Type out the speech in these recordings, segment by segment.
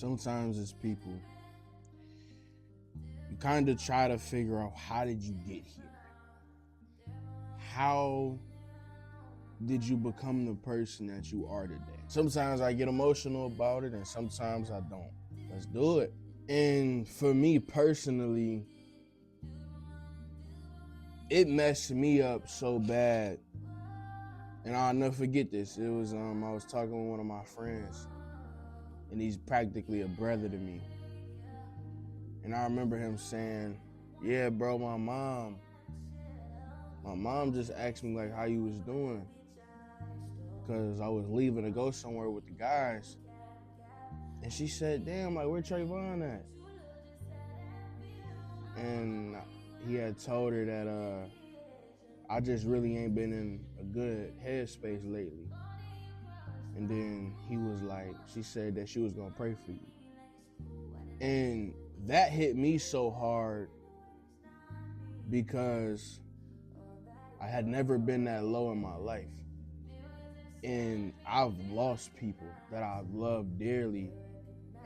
sometimes as people, you kind of try to figure out, how did you get here? How did you become the person that you are today? Sometimes I get emotional about it and sometimes I don't. Let's do it. And for me personally, it messed me up so bad. And I'll never forget this. It was I was talking with one of my friends, and he's practically a brother to me. And I remember him saying, "Yeah, bro, my mom just asked me like how you was doing, because I was leaving to go somewhere with the guys. And she said, damn, like, where Trayvon at?" And he had told her that I just really ain't been in a good headspace lately. And then he was like, she said that she was gonna pray for you. And that hit me so hard because I had never been that low in my life. And I've lost people that I've loved dearly.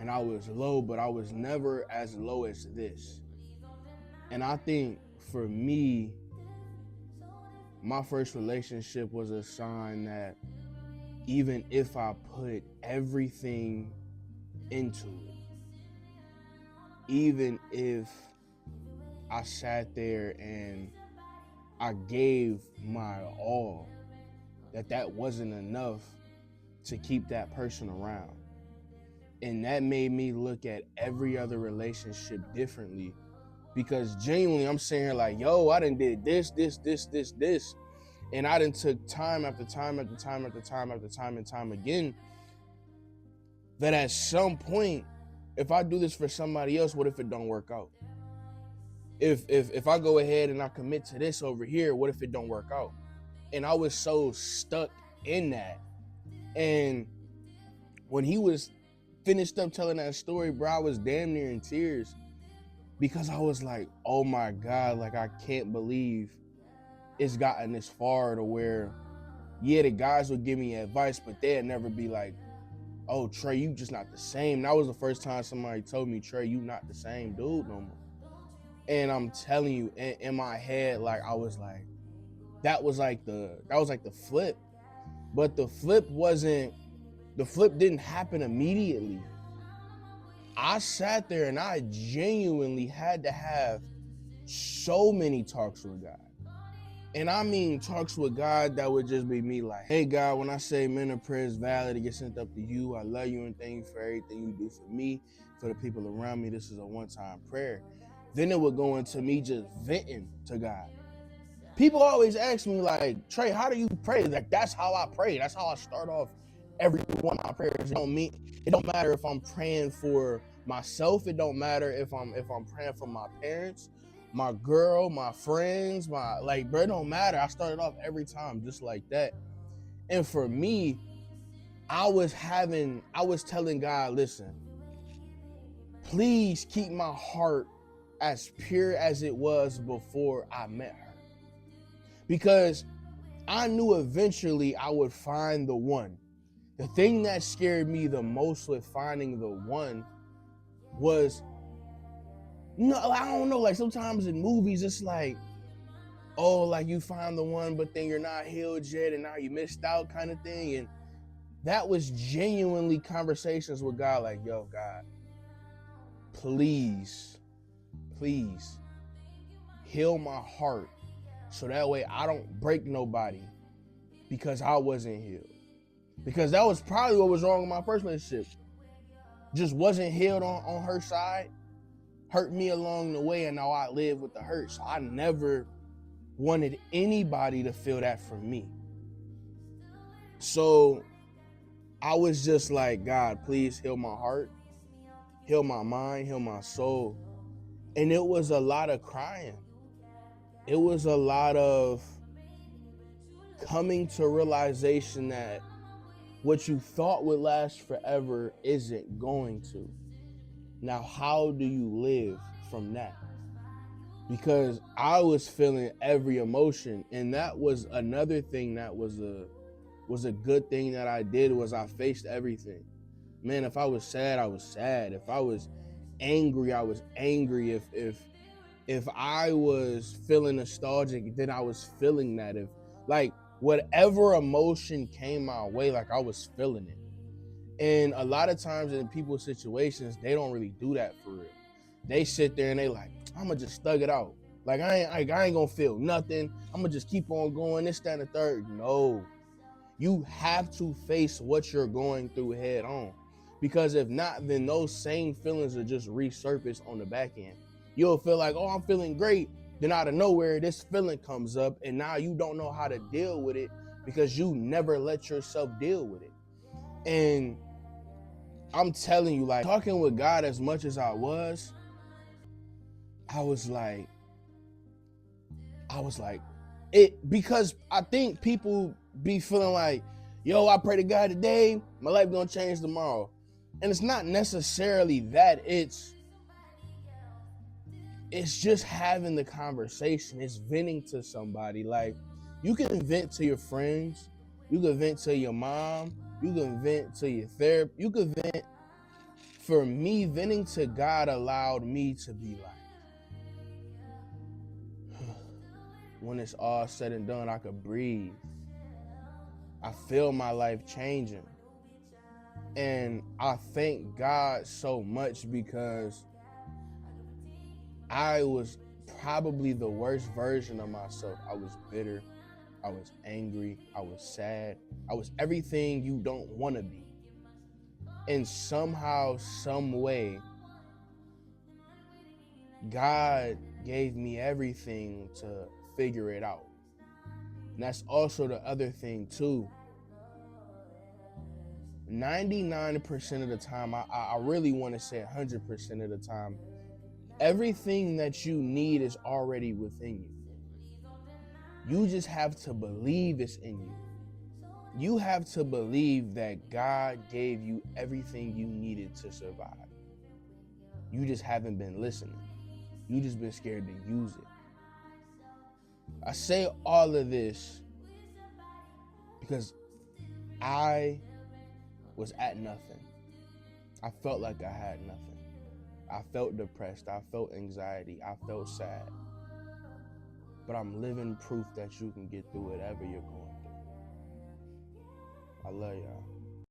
And I was low, but I was never as low as this. And I think for me, my first relationship was a sign that even if I put everything into it, even if I sat there and I gave my all, that wasn't enough to keep that person around. And that made me look at every other relationship differently, because genuinely I'm saying here like, yo, I done did this. And I done took time after time after time after time after time and time again, that at some point, if I do this for somebody else, what if it don't work out? If I go ahead and I commit to this over here, what if it don't work out? And I was so stuck in that. And when he was finished up telling that story, bro, I was damn near in tears, because I was like, oh my God, like, I can't believe it's gotten this far to where, yeah, the guys would give me advice, but they'd never be like, oh, Trey, you just not the same. That was the first time somebody told me, Trey, you not the same dude no more. And I'm telling you, in my head, like, I was like, that was like the flip. But the flip didn't happen immediately. I sat there and I genuinely had to have so many talks with God. And I mean talks with God that would just be me like, hey, God, when I say men of prayer is valid, it gets sent up to you. I love you and thank you for everything you do for me, for the people around me. This is a one-time prayer. Then it would go into me just venting to God. People always ask me like, Trey, how do you pray? Like, that's how I pray. That's how I start off every one of my prayers. It don't matter if I'm praying for myself. It don't matter if I'm praying for my parents, my girl, my friends, bro, it don't matter. I started off every time just like that. And for me, I was telling God, listen, please keep my heart as pure as it was before I met her. Because I knew eventually I would find the one. The thing that scared me the most with finding the one was, I don't know, like sometimes in movies it's like, oh, like you find the one, but then you're not healed yet and now you missed out kind of thing. And that was genuinely conversations with God, like, yo, God, please heal my heart, so that way I don't break nobody because I wasn't healed. Because that was probably what was wrong with my first relationship. Just wasn't healed on her side, hurt me along the way, and now I live with the hurt. So I never wanted anybody to feel that from me. So I was just like, God, please heal my heart, heal my mind, heal my soul. And it was a lot of crying. It was a lot of coming to realization that what you thought would last forever isn't going to. Now, how do you live from that? Because I was feeling every emotion, and that was another thing that was a good thing that I did, was I faced everything. man, if I was sad, I was sad. If I was angry, I was angry. If I was feeling nostalgic, then I was feeling that. If like whatever emotion came my way, like I was feeling it. And a lot of times in people's situations, they don't really do that for real. They sit there and they like, I'ma just thug it out. Like I ain't gonna feel nothing. I'ma just keep on going, this, that, and the third. No. You have to face what you're going through head on. Because if not, then those same feelings will just resurface on the back end. You'll feel like, oh, I'm feeling great. Then out of nowhere, this feeling comes up, and now you don't know how to deal with it because you never let yourself deal with it. And I'm telling you, like, talking with God as much as I was like, it, because I think people be feeling like, yo, I pray to God today, my life gonna change tomorrow. And it's not necessarily that. It's just having the conversation. It's venting to somebody. Like, you can vent to your friends, you can vent to your mom, you can vent to your therapist, you can vent. For me, venting to God allowed me to be like, when it's all said and done, I could breathe. I feel my life changing. And I thank God so much because I was probably the worst version of myself. I was bitter. I was angry. I was sad. I was everything you don't want to be. And somehow, some way, God gave me everything to figure it out. And that's also the other thing too. 99% of the time, I really want to say 100% of the time, everything that you need is already within you. You just have to believe it's in you. You have to believe that God gave you everything you needed to survive. You just haven't been listening. You just been scared to use it. I say all of this because I was at nothing. I felt like I had nothing. I felt depressed. I felt anxiety. I felt sad. But I'm living proof that you can get through whatever you're going through. I love y'all.